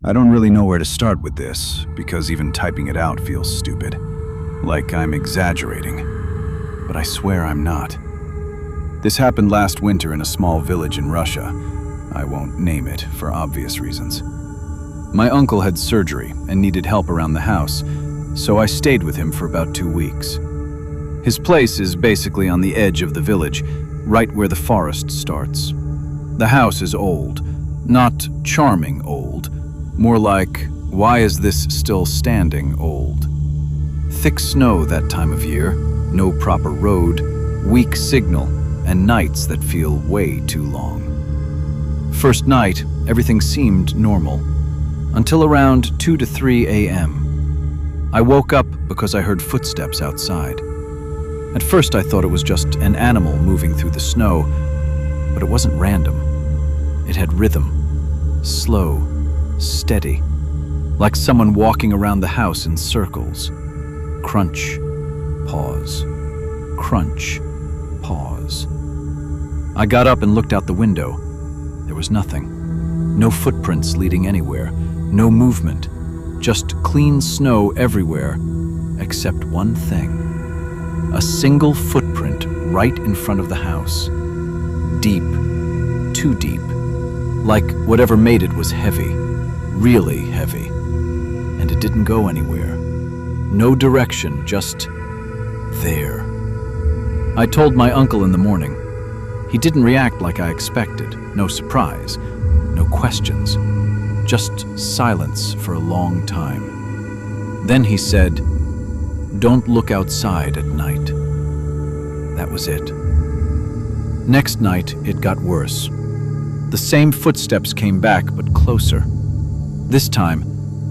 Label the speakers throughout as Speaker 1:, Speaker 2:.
Speaker 1: I don't really know where to start with this, because even typing it out feels stupid. Like I'm exaggerating. But I swear I'm not. This happened last winter in a small village in Russia. I won't name it for obvious reasons. My uncle had surgery and needed help around the house, so I stayed with him for about 2 weeks. His place is basically on the edge of the village, right where the forest starts. The house is old, not charming old, more like, why is this still standing old? Thick snow that time of year, no proper road, weak signal, and nights that feel way too long. First night, everything seemed normal, until around 2 to 3 a.m. I woke up because I heard footsteps outside. At first I thought it was just an animal moving through the snow, but it wasn't random. It had rhythm, slow, steady, like someone walking around the house in circles. Crunch, pause, crunch, pause. I got up and looked out the window. There was nothing. No footprints leading anywhere, no movement, just clean snow everywhere, except one thing. A single footprint right in front of the house. Deep, too deep, like whatever made it was heavy, really heavy, and it didn't go anywhere. No direction, just there. I told my uncle in the morning. He didn't react like I expected. No surprise, no questions, just silence for a long time. Then he said, "Don't look outside at night." That was it. Next night, it got worse. The same footsteps came back, but closer. This time,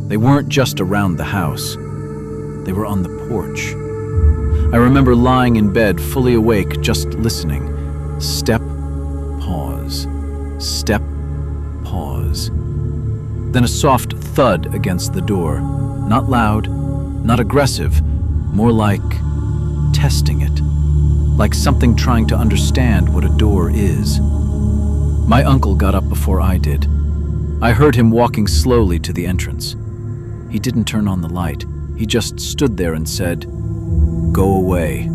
Speaker 1: they weren't just around the house. They were on the porch. I remember lying in bed, fully awake, just listening. Step, pause. Step, pause. Then a soft thud against the door. Not loud, not aggressive, more like testing it. Like something trying to understand what a door is. My uncle got up before I did. I heard him walking slowly to the entrance. He didn't turn on the light. He just stood there and said, "Go away."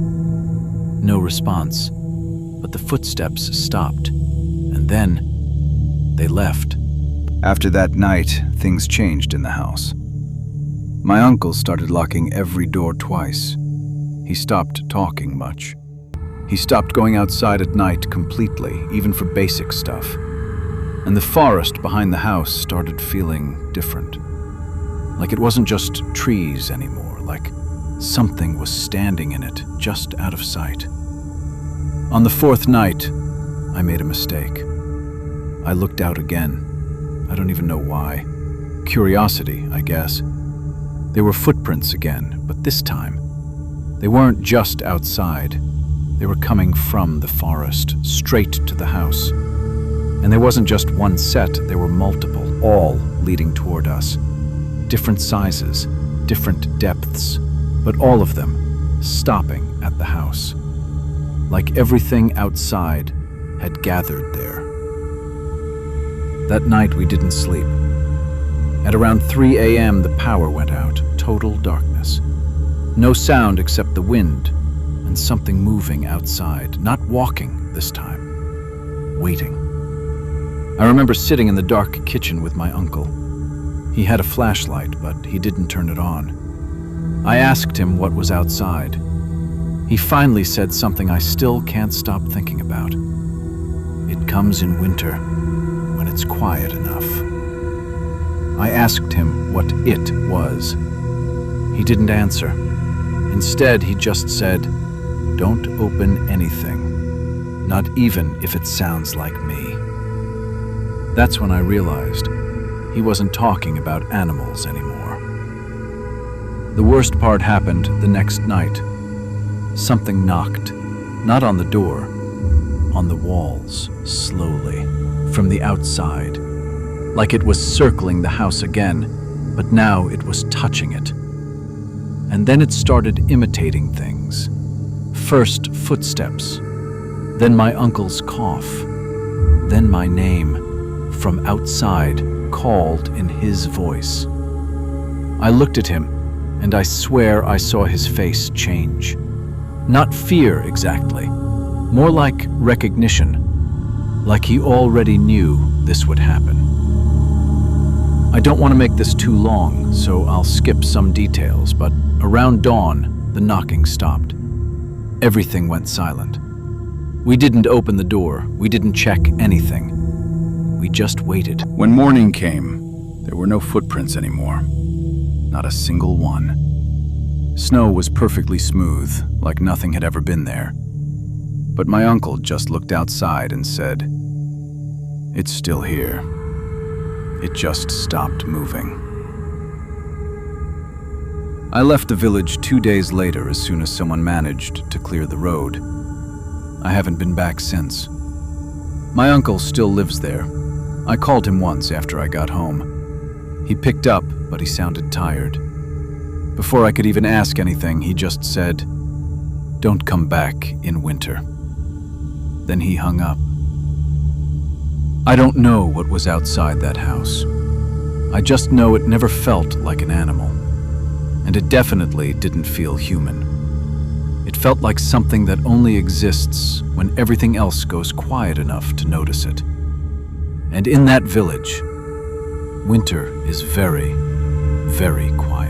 Speaker 1: No response, but the footsteps stopped, and then they left. After that night, things changed in the house. My uncle started locking every door twice. He stopped talking much. He stopped going outside at night completely, even for basic stuff. And the forest behind the house started feeling different. Like it wasn't just trees anymore, like something was standing in it, just out of sight. On the 4th night, I made a mistake. I looked out again. I don't even know why. Curiosity, I guess. There were footprints again, but this time, they weren't just outside. They were coming from the forest, straight to the house. And there wasn't just one set, there were multiple, all leading toward us. Different sizes, different depths, but all of them stopping at the house. Like everything outside had gathered there. That night we didn't sleep. At around 3 a.m. the power went out, total darkness. No sound except the wind and something moving outside, not walking this time, waiting. I remember sitting in the dark kitchen with my uncle. He had a flashlight, but he didn't turn it on. I asked him what was outside. He finally said something I still can't stop thinking about. It comes in winter, when it's quiet enough. I asked him what it was. He didn't answer. Instead, he just said, "Don't open anything, not even if it sounds like me." That's when I realized he wasn't talking about animals anymore. The worst part happened the next night. Something knocked, not on the door, on the walls, slowly, from the outside, like it was circling the house again, but now it was touching it. And then it started imitating things. First footsteps, then my uncle's cough, then my name, from outside,
Speaker 2: called in his voice. I looked at him, and I swear I saw his face change. Not fear exactly, more like recognition, like he already knew this would happen. I don't want to make this too long, so I'll skip some details, but around dawn, the knocking stopped. Everything went silent. We didn't open the door, we didn't check anything. We just waited.
Speaker 1: When morning came, there were no footprints anymore. Not a single one. Snow was perfectly smooth, like nothing had ever been there. But my uncle just looked outside and said, "It's still here. It just stopped moving." I left the village 2 days later as soon as someone managed to clear the road. I haven't been back since. My uncle still lives there. I called him once after I got home. He picked up, but he sounded tired. Before I could even ask anything, he just said, "Don't come back in winter." Then he hung up. I don't know what was outside that house. I just know it never felt like an animal. And it definitely didn't feel human. It felt like something that only exists when everything else goes quiet enough to notice it. And in that village, winter is very, very quiet.